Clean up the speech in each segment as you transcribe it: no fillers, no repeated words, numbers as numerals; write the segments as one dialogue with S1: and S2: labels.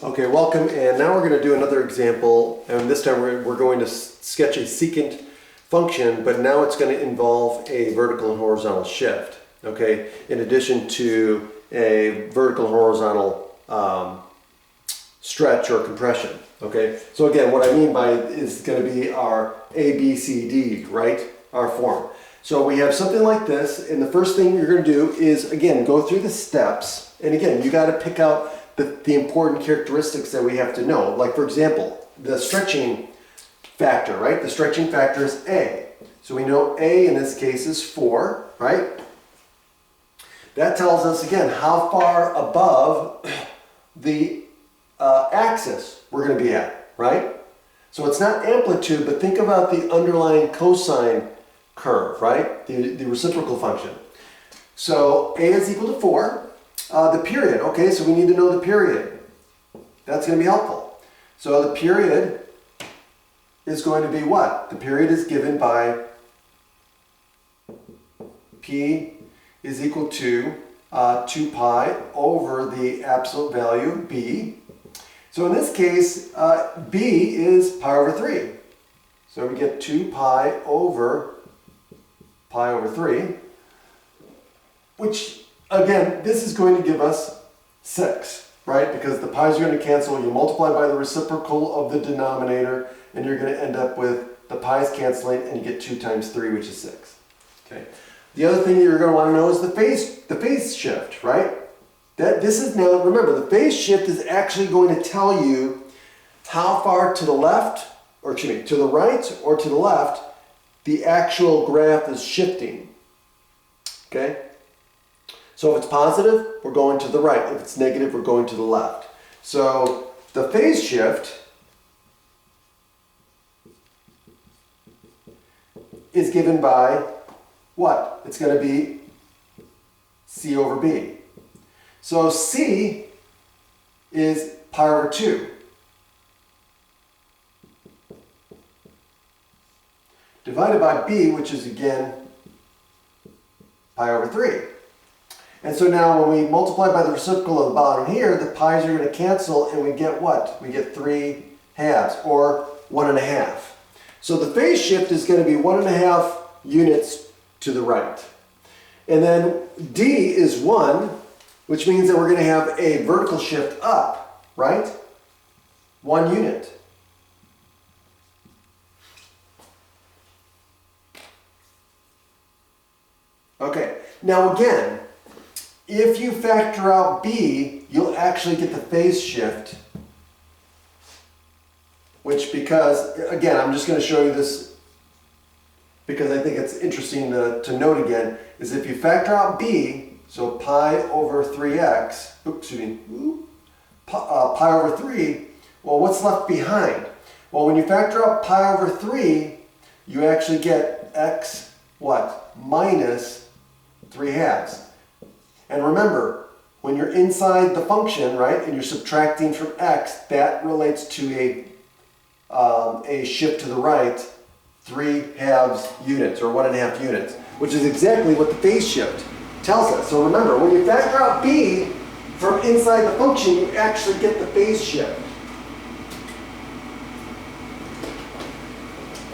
S1: Okay, welcome, and now we're going to do another example, and this time we're going to sketch a secant function, but now it's going to involve a vertical and horizontal shift, okay, in addition to a vertical and horizontal stretch or compression, okay. So again, what I mean by it is going to be our A, B, C, D, right, our form. So we have something like this, and the first thing you're going to do is, again, go through the steps, and again, you got to pick out the important characteristics that we have to know. Like, for example, the stretching factor, right? The stretching factor is A. So we know A in this case is 4, right? That tells us, again, how far above the axis we're going to be at, right? So it's not amplitude, but think about the underlying cosine curve, right? The reciprocal function. So A is equal to 4. The period, okay, so we need to know the period. That's going to be helpful. So the period is going to be what? The period is given by P is equal to 2 pi over the absolute value of B. So in this case, B is pi over 3. So we get 2 pi over 3, which, again, this is going to give us 6, right? Because the pi's are going to cancel. You multiply by the reciprocal of the denominator, and you're going to end up with the pi's canceling, and you get 2 times 3, which is 6. Okay. The other thing you're going to want to know is the phase shift, right? This is now, remember, the phase shift is actually going to tell you how far to the left, or excuse me, to the right or to the left, the actual graph is shifting. Okay? So if it's positive, we're going to the right. If it's negative, we're going to the left. So the phase shift is given by what? It's going to be C over B. So C is pi over 2. Divided by B, which is again pi over 3. And so now when we multiply by the reciprocal of the bottom here, the pi's are going to cancel, and we get what? We get 3 halves, or 1.5. So the phase shift is going to be 1.5 units to the right. And then D is 1, which means that we're going to have a vertical shift up, right? 1 unit. Okay, now again, if you factor out B, you'll actually get the phase shift, which, because, again, I'm just going to show you this because I think it's interesting to note again, is if you factor out B, so pi over 3x, pi over 3, well, what's left behind? Well, when you factor out pi over 3, you actually get x, what? Minus 3 halves. And remember, when you're inside the function, right, and you're subtracting from x, that relates to a shift to the right, 3 halves units, or 1.5 units, which is exactly what the phase shift tells us. So remember, when you factor out B from inside the function, you actually get the phase shift.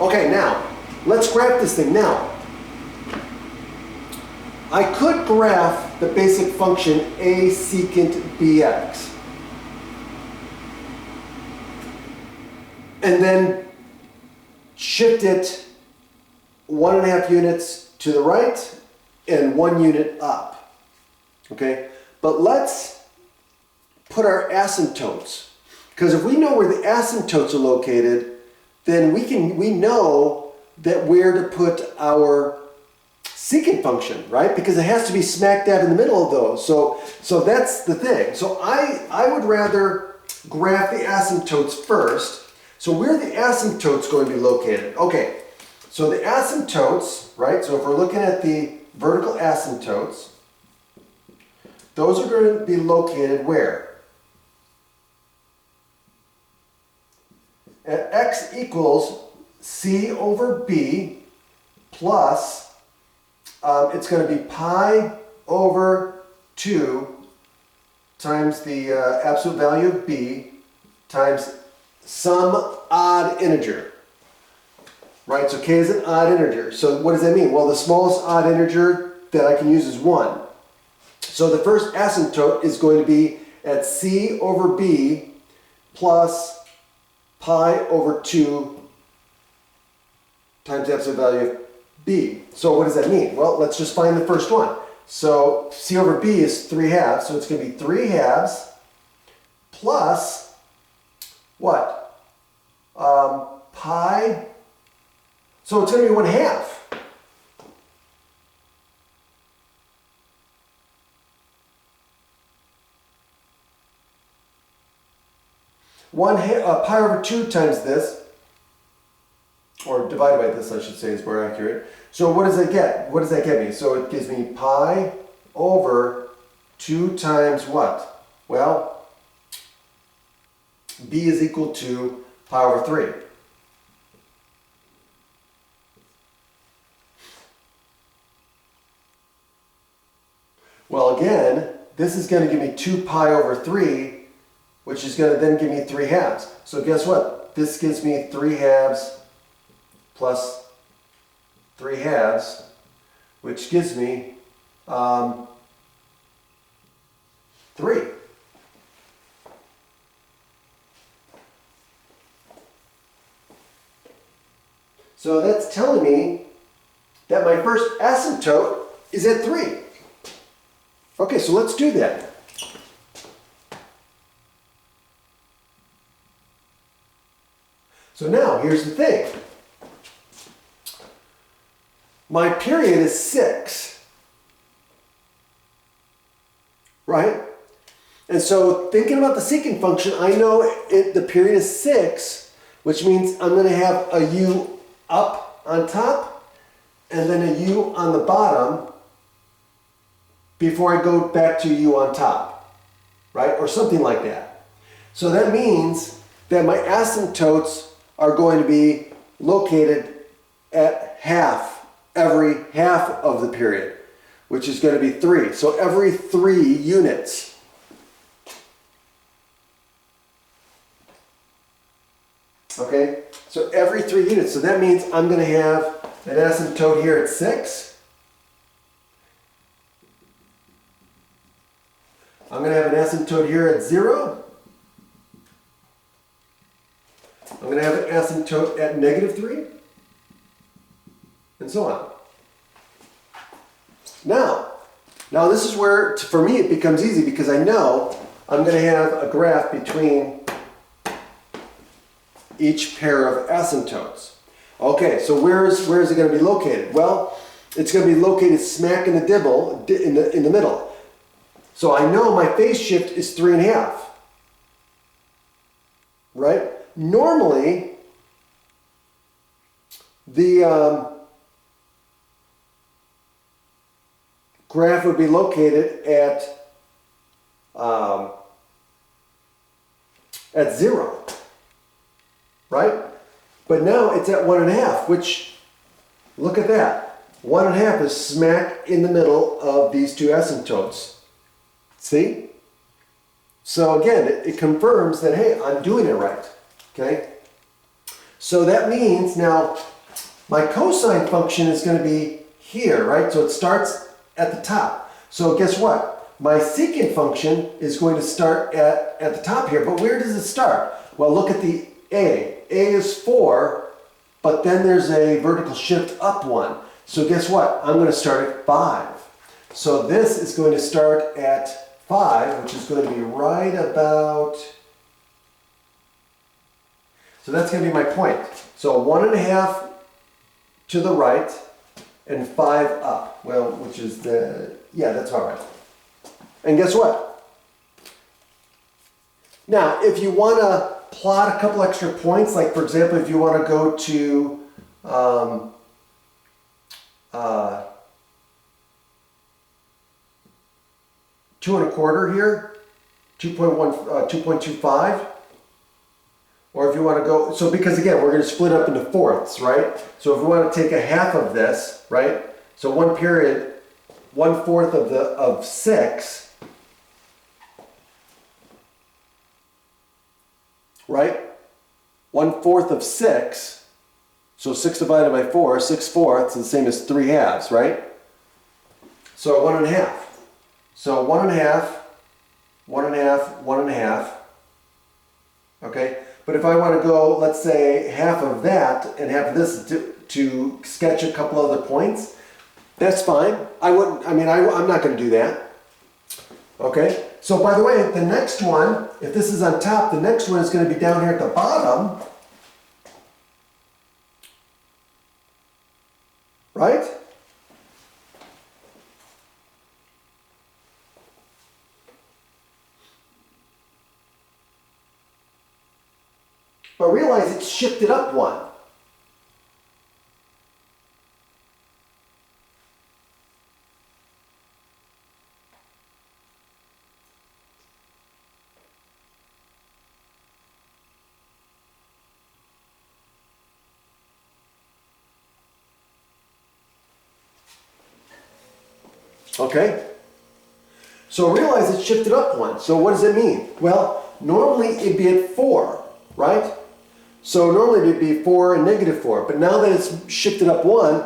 S1: Okay, now, let's graph this thing now. I could graph the basic function A secant bx. And then shift it 1.5 units to the right and 1 unit up. Okay? But let's put our asymptotes. Because if we know where the asymptotes are located, then we know that where to put our secant function, right? Because it has to be smack dab in the middle of those. So that's the thing. So I would rather graph the asymptotes first. So where are the asymptotes going to be located? Okay, so the asymptotes, right? So if we're looking at the vertical asymptotes, those are going to be located where? At x equals C over B plus it's going to be pi over 2 times the absolute value of B times some odd integer. Right, so k is an odd integer. So what does that mean? Well, the smallest odd integer that I can use is 1. So the first asymptote is going to be at c over b plus pi over 2 times the absolute value of b. So what does that mean? Well, let's just find the first one. So c over b is 3 halves, so it's going to be 3 halves plus what? Pi. So it's going to be 1/2. Pi over 2 times this, or divided by this, I should say, is more accurate. So what does that get? What does that get me? So it gives me pi over 2 times what? Well, b is equal to pi over 3. Well, again, this is going to give me 2 pi over 3, which is going to then give me 3 halves. So guess what? This gives me 3 halves plus 3 halves, which gives me 3. So that's telling me that my first asymptote is at 3. Okay, so let's do that. So now, here's the thing. My period is 6, right? And so thinking about the secant function, I know the period is 6, which means I'm going to have a u up on top and then a u on the bottom before I go back to u on top, right? Or something like that. So that means that my asymptotes are going to be located at every half of the period, which is going to be 3. So every 3 units. Okay, so every 3 units. So that means I'm going to have an asymptote here at 6. I'm going to have an asymptote here at 0. I'm going to have an asymptote at -3, and so on. Now this is where, for me, it becomes easy because I know I'm going to have a graph between each pair of asymptotes. Okay, so where is it going to be located? Well, it's going to be located smack in the dibble, in the middle. So I know my phase shift is 3.5, right? Normally, the graph would be located at 0, right? But now it's at 1.5, which, look at that. 1.5 is smack in the middle of these two asymptotes. See? So again, it confirms that, hey, I'm doing it right. Okay? So that means now my cosine function is going to be here, right? So it starts at the top. So guess what? My secant function is going to start at the top here. But where does it start? Well, look at the A. A is 4, but then there's a vertical shift up 1. So guess what? I'm going to start at 5. So this is going to start at 5, which is going to be right about... So that's going to be my point. So 1.5 to the right and 5 up. Well, which is the... Yeah, that's all right. And guess what? Now, if you want to plot a couple extra points, like for example, if you want to go to 2 1/4 here, 2.25, or if you want to go, so because again, we're going to split up into fourths, right? So if we want to take a half of this, right? So one period, 1/4 of 6, right? 1/4 of 6, so 6 divided by 4, 6/4 is the same as 3/2, right? So 1/2. So 1/2, 1/2, 1/2. Okay, but if I want to go, let's say, half of that and half of this to sketch a couple other points, that's fine. I'm not going to do that. Okay, so by the way, the next one, if this is on top, the next one is going to be down here at the bottom. Right? But realize it's shifted up one. Okay? So realize it's shifted up one. So what does it mean? Well, normally it'd be at 4, right? So normally it'd be 4 and -4. But now that it's shifted up 1,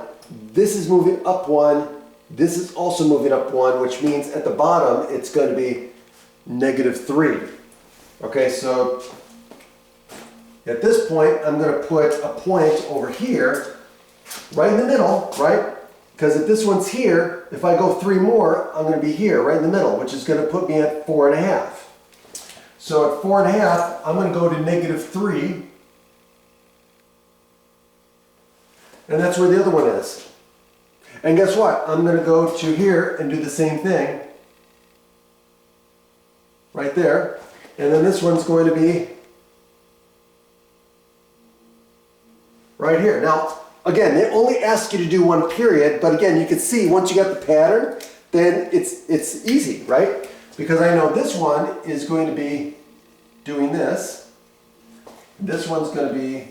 S1: this is moving up 1. This is also moving up 1, which means at the bottom it's going to be -3. Okay, so at this point I'm going to put a point over here, right in the middle, right? Because if this one's here, if I go 3 more, I'm going to be here, right in the middle, which is going to put me at 4.5. So at 4.5, I'm going to go to -3. And that's where the other one is. And guess what? I'm going to go to here and do the same thing. Right there. And then this one's going to be right here. Now, again, they only ask you to do one period, but again, you can see once you got the pattern, then it's easy, right? Because I know this one is going to be doing this. This one's going to be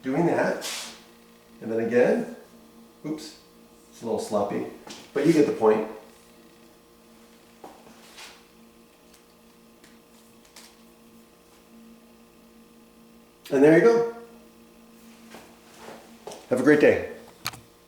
S1: doing that. And then again, oops, it's a little sloppy, but you get the point. And there you go. Have a great day.